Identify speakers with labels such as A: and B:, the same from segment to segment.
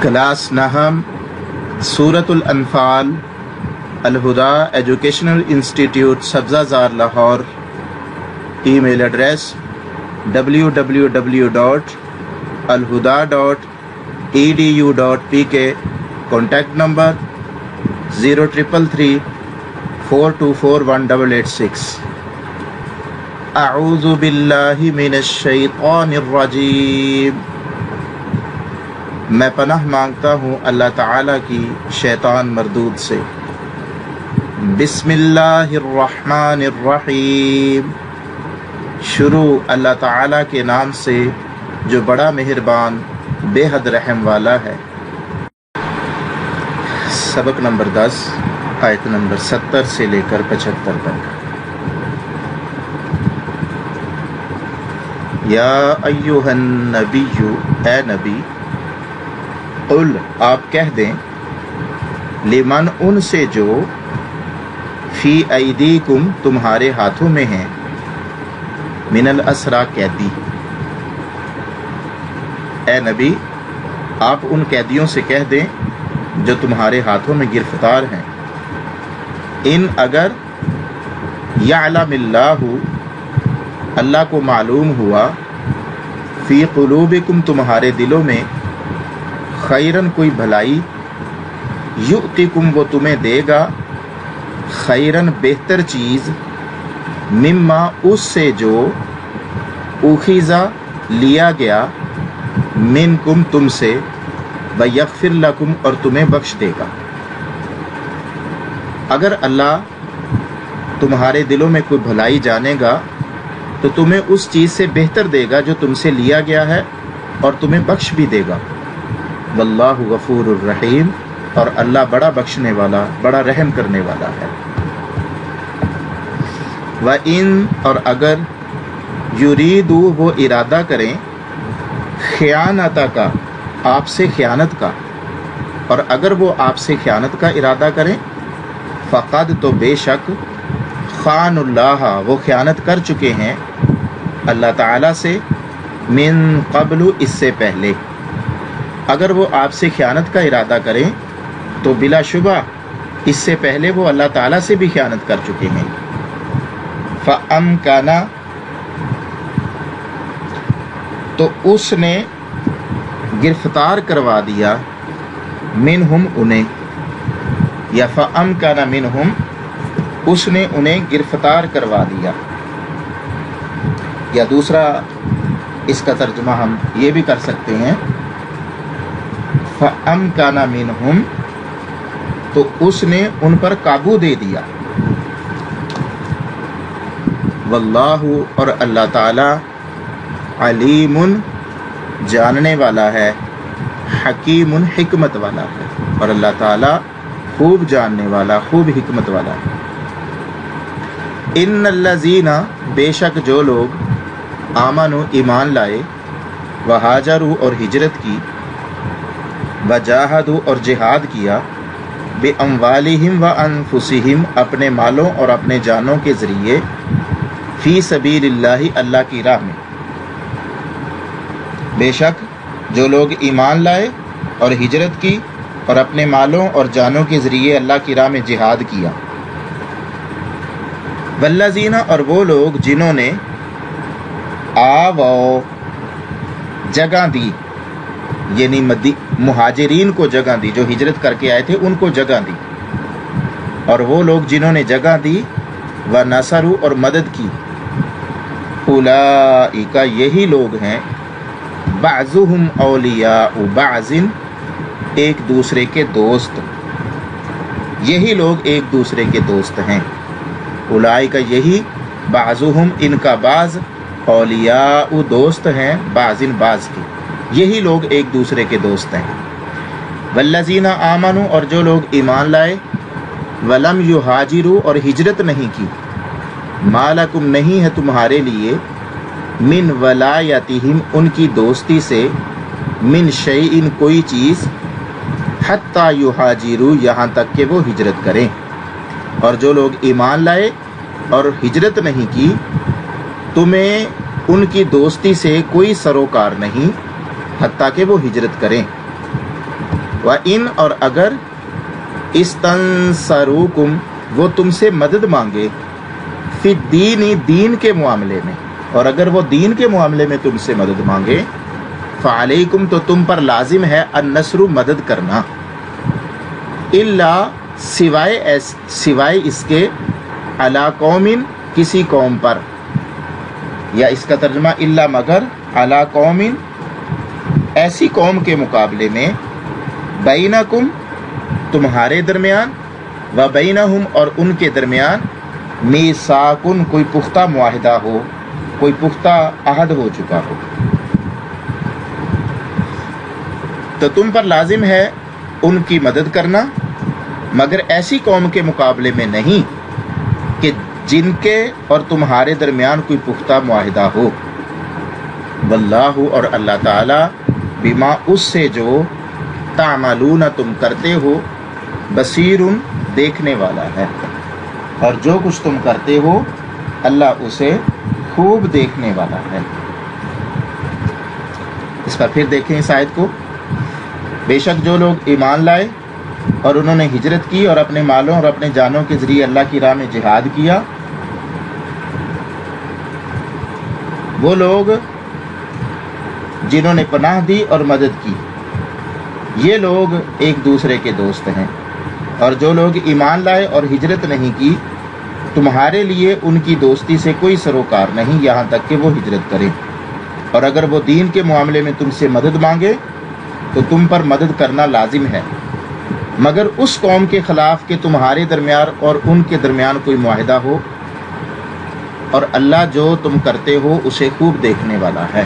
A: Class नहम Suratul Anfal Alhuda educational institute Sabzazar Lahore. Email address www.alhuda.edu.pk। Contact number 0333424186। अऊज़ु बिल्लाहि मिनश शैतानिर रजीम। मैं पनाह मांगता हूँ अल्लाह ताला की शैतान मरदूद से। बिस्मिल्लाहिर्रहमानिर्रहीम। शुरू अल्लाह ताला के नाम से जो बड़ा मेहरबान बेहद रहम वाला है। सबक नंबर 10 आयत नंबर 70 से लेकर 75 तक। या अय्युहन नबिय्यु, ए नबी, कुल आप कह दें, लिमन उनसे जो फी ऐदीकुम तुम्हारे हाथों में हैं, मिनल असरा कैदी। ए नबी, आप उन कैदियों से कह दें जो तुम्हारे हाथों में गिरफ्तार हैं। इन अगर यअलमिल्लाहु, अल्लाह को मालूम हुआ, फी कुलूबिकुम तुम्हारे दिलों में, खैरन कोई भलाई, युतिकुम वो तुम्हें देगा, खैरन बेहतर चीज़, मिम्मा उससे जो, उखिज़ा लिया गया, मिनकुम तुमसे, व यगफिर लकुम और तुम्हें बख्श देगा। अगर अल्लाह तुम्हारे दिलों में कोई भलाई जानेगा तो तुम्हें उस चीज़ से बेहतर देगा जो तुमसे लिया गया है और तुम्हें बख्श भी देगा। वल्लाहु गफूरुर रहीम, और अल्लाह बड़ा बख्शने वाला, बड़ा रहम करने वाला है। व इन, और अगर, युरीदू वो इरादा करें, खयानता का, आपसे खयानत का, और अगर वो आपसे खयानत का इरादा करें, फ़क़द तो बेशक, खानुल्लाह वो खयानत कर चुके हैं अल्लाह ताला से, मिन क़ब्लु इससे पहले। अगर वो आपसे खयानत का इरादा करें तो बिलाशुबा इससे पहले वो अल्लाह ताला से भी खयानत कर चुके हैं। फ़अमकना, तो उसने गिरफ्तार करवा दिया, मिनहुम उन्हें, या फ़अमकना मिनहुम उसने उन्हें गिरफ्तार करवा दिया। या दूसरा इसका तर्जुमा हम ये भी कर सकते हैं, फ़अमकना मिनहुम, तो उसने उन पर काबू दे दिया। वल्लाहु, और अल्लाह ताला, अलीमुन जानने वाला है, हकीमुन हिकमत वाला है, और अल्लाह ताला खूब जानने वाला, खूब हिकमत वाला है। इन्नल्लज़ीना, बेशक जो लोग, आमनु ईमान लाए, वहाजरू और हिजरत की, वजाहदू और जिहाद किया, बे अम्वालिहिम व अनफुसिहिम अपने मालों और अपने जानों के ज़रिए, फ़ी सबीलिल्लाहि अल्लाह की राह में। बेशक जो लोग ईमान लाए और हिजरत की और अपने मालों और जानों के ज़रिए अल्लाह की राह में जिहाद किया। वल्लज़ीना, और वो लोग जिन्होंने, आवो जगह दी, यानी मुहाजिरीन को जगह दी, जो हिजरत करके आए थे उनको जगह दी, और वो लोग जिन्होंने जगह दी, व नसरू और मदद की, उलाइका यही लोग हैं, बाज़ुहुम औलियाउ बाज़िन एक दूसरे के दोस्त, यही लोग एक दूसरे के दोस्त हैं। उलाइका यही, बाज़ुहुम इनका बाज़, औलियाउ दोस्त हैं, बाज़िन बाज़ के, यही लोग एक दूसरे के दोस्त हैं। वल्लज़ीना आमनु, और जो लोग ईमान लाए, वलम युहाजिरू और हिजरत नहीं की, मालकुम नहीं है तुम्हारे लिए, मिन वलायतिहिम उनकी दोस्ती से, मिन शैइन कोई चीज़, हत्ता युहाजिरू यहाँ तक कि वो हिजरत करें। और जो लोग ईमान लाए और हिजरत नहीं की, तुम्हें उनकी दोस्ती से कोई सरोकार नहीं हत्ता कि वो हिजरत करें। व इन और अगर इस्तंसरूकुम वो तुमसे मदद मांगे फि दीनी दीन के मामले में, और अगर वो दीन के मामले में तुमसे मदद मांगे फ़अलैकुम तो तुम पर लाजिम है अन्नस्रु मदद करना, इल्ला सिवाय इसके अला कौमिन किसी कौम पर, या इसका तर्जुमा इल्ला मगर अला कौमिन ऐसी कौम के मुकाबले में बैनकुम तुम्हारे दरमियान व बैनहुम और उनके दरमियान मीसाकुन कोई पुख्ता मुआहिदा हो, कोई पुख्ता अहद हो चुका हो, तो तुम पर लाजिम है उनकी मदद करना, मगर ऐसी कौम के मुकाबले में नहीं कि जिनके और तुम्हारे दरमियान कोई पुख्ता मुआहिदा हो। वल्लाहु और अल्लाह ताला बिमा उससे जो तामलून तुम करते हो बसीरुन देखने वाला है, और जो कुछ तुम करते हो अल्लाह उसे खूब देखने वाला है। इस पर फिर देखें इस आयत को, बेशक जो लोग ईमान लाए और उन्होंने हिजरत की और अपने मालों और अपने जानों के जरिए अल्लाह की राह में जिहाद किया, वो लोग जिन्होंने पनाह दी और मदद की, ये लोग एक दूसरे के दोस्त हैं। और जो लोग ईमान लाए और हिजरत नहीं की, तुम्हारे लिए उनकी दोस्ती से कोई सरोकार नहीं यहाँ तक कि वो हिजरत करें, और अगर वो दीन के मामले में तुमसे मदद मांगे तो तुम पर मदद करना लाजिम है, मगर उस कौम के खिलाफ कि तुम्हारे दरमियान और उनके दरमियान कोई मुआहिदा हो, और अल्लाह जो तुम करते हो उसे खूब देखने वाला है।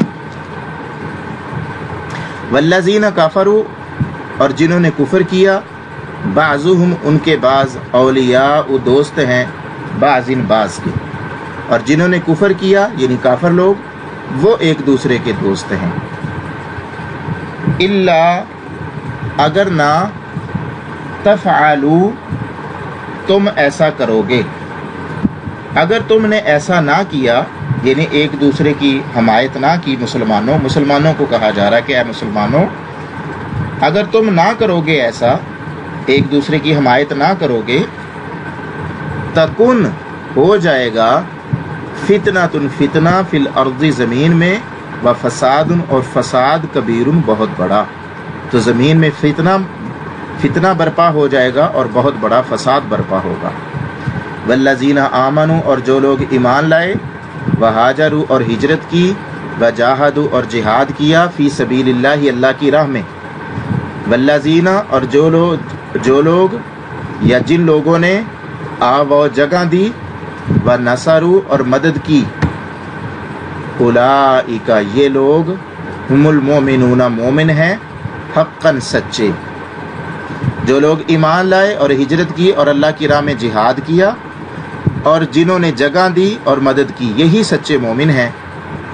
A: वल्लज़ीना कफरू और जिन्होंने कुफर किया, बाज़ुहुम उनके बाज़ औलिया वो दोस्त हैं बाज़िन बाज़ के, और जिन्होंने कुफर किया यानी काफर लोग वो एक दूसरे के दोस्त हैं। इल्ला अगर ना तफ़अलू तुम ऐसा करोगे, अगर तुमने ऐसा ना किया यानी एक दूसरे की हमायत ना की, मुसलमानों को कहा जा रहा है कि ऐ मुसलमानों अगर तुम ना करोगे ऐसा, एक दूसरे की हमायत ना करोगे, तकुन हो जाएगा फितनातुन फितना फिल अर्ज़ि ज़मीन में, व फसादुन और फसाद कबीरुन बहुत बड़ा, तो ज़मीन में फितना बर्पा हो जाएगा और बहुत बड़ा फसाद बर्पा होगा। वल्लज़ीना आमनू और जो लोग ईमान लाए, वहाजरू और हिजरत की, वजाहदू और जिहाद किया, फ़ी सबीलिल्लाहि अल्लाह की राह में, वल्लज़ीना और जो लोग या जिन लोगों ने वो जगह दी, व नसरू और मदद की, उलाइका ये लोग हुमुल मोमिनूना मोमिन हैं हक़्क़न सच्चे। जो लोग ईमान लाए और हिजरत की और अल्लाह की राह में जिहाद किया और जिन्होंने जगह दी और मदद की, यही सच्चे मोमिन हैं।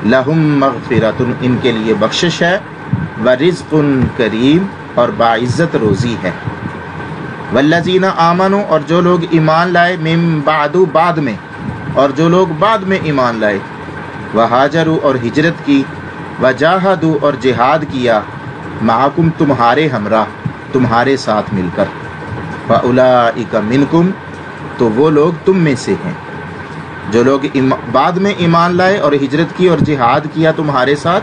A: लहुम मग़फ़िरतुन इनके लिए बख्शिश है, व रिज़्क़ुन करीम और बाइज़्ज़त रोज़ी है। वल्लज़ीना आमनू और जो लोग ईमान लाए, मिन बादू बाद में, और जो लोग बाद में ईमान लाए, वहाजरू और हिजरत की, वजाहदू और जिहाद किया, माकुम तुम्हारे हमरा तुम्हारे साथ मिलकर, फउलाइका मिनकुम तो वो लोग तुम में से हैं। जो लोग बाद में ईमान लाए और हिजरत की और जिहाद किया तुम्हारे साथ,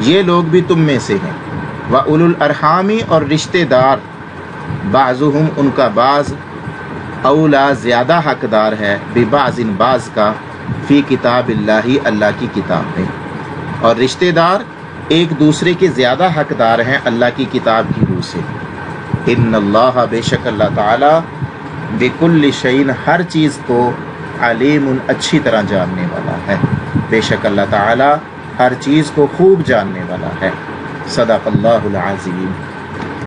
A: ये लोग भी तुम में से हैं। व उलुल अरहामी और रिश्तेदार, बाज़ुहुम उनका बाज़, औला ज़्यादा हकदार है, बिबाज़िन बाज़ का, फ़ी किताबिल्लाही अल्लाह की किताब में, और रिश्तेदार एक दूसरे के ज़्यादा हकदार हैं अल्लाह की किताब की रूह से। इन्नल्लाह बेशक अल्लाह ताला बिकुल्लि शैइन हर चीज़ को अलीमुन अच्छी तरह जानने वाला है, बेशक अल्लाह ताला हर चीज़ को खूब जानने वाला है। सदक़ल्लाहुल अज़ीम।